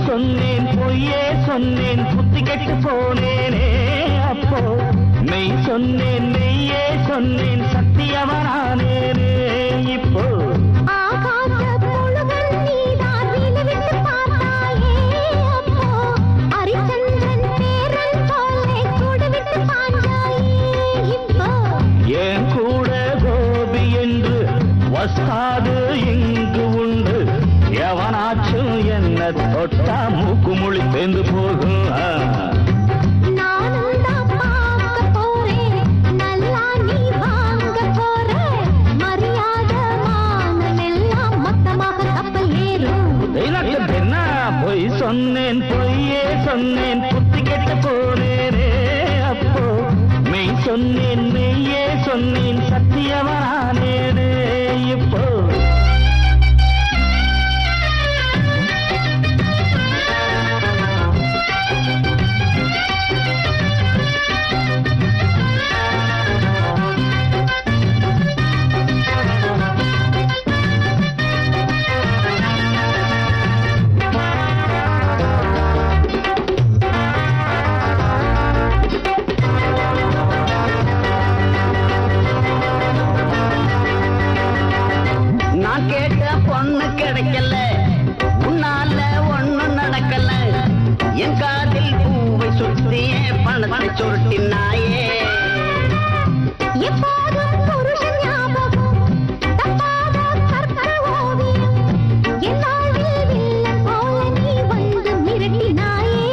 சொன்னேன் பொய்யே சொன்னேன் புத்தி கெட்டு போனேனே அப்போ மெய் சொன்னேன் மெய்யே சொன்னேன் சத்தியவனானேனே இப்போ என் கூட கோபி என்று வஸ்தாது இங்கு உண்டு எவனாச்சும் என்ன தொட்டா மூக்குமொழி பேந்து போகும் பொய் சொன்னேன் பொய்யே சொன்னேன் புத்தி கெட்டு போனேனே அப்போ மெய் சொன்னேன் மெய்யே சொன்னேன் சத்தியவனானேனே இப்போ கேட்ட பொண்ணு கிடைக்கல உன்னால ஒண்ணு நடக்கல என் காதில் பூவை சுற்றியே பணத்தை சுருட்டினாயே எப்போதும் புருஷன் ஞாபகம் தப்பாத கற்ப ஓவியம் என் வாழ்வில் வில்லன் போல நீ வந்து மிரட்டினாயே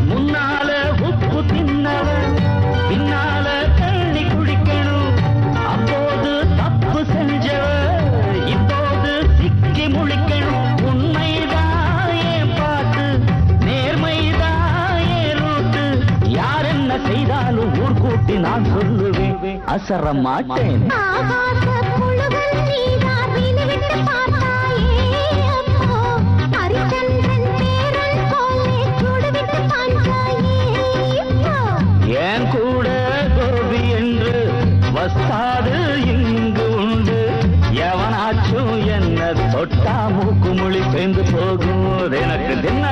முன்னால உப்பு தின்னவன் பின்னால தண்ணி குடிக்கணும் அப்போது தப்பு செஞ்சவ இப்போது சிக்கி முழிக்கணும் உண்மைதாயே பாட்டு நேர்மைதாயே ரூட்டு யார் என்ன செய்தாலும் ஊர் கூட்டி நான் சொல்லுவேன் அசர மாட்டேன் என் கூட கோபி என்று வஸ்தாது இங்கு உண்டு எவனாச்சும் என்ன தொட்டா மூக்குமொழி பேந்து போகும் எனக்கு தின்ன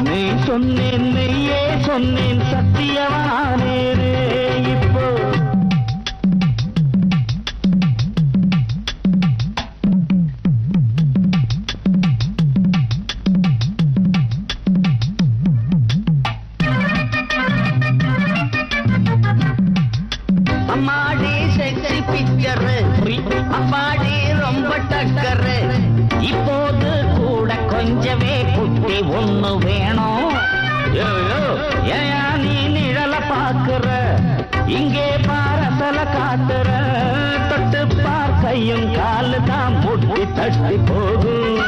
நீ சொன்னேன் மெய்யே சொன்னேன் சத்தியவனானேனே இப்போ அம்மாடி செக்ஸி பிக்சர் அப்பாடி ரொம்ப டக்கர் இப்போது கூட கொஞ்சமே குட்டி ஒண்ணு வேணும் ஏன் நீ நிழல பாக்குற இங்கே பாரசல காட்டுற தொட்டு பார் கையும் காலு தான் முட்டி தட்டி போகும்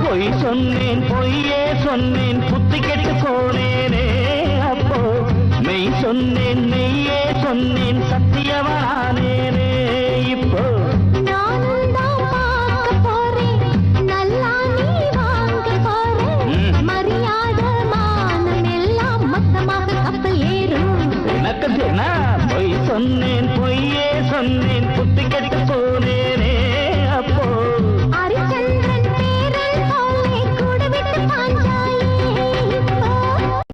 பொய் சொன்னேன் பொய்யே சொன்னேன் புத்தி கெட்டு போனேனே அப்போ மெய் சொன்னேன் மெய்யே சொன்னேன் சத்தியவனானேனே இப்போ எனக்கு பொய் சொன்னேன் பொய்யே சொன்னேன் புத்தி கெட்டு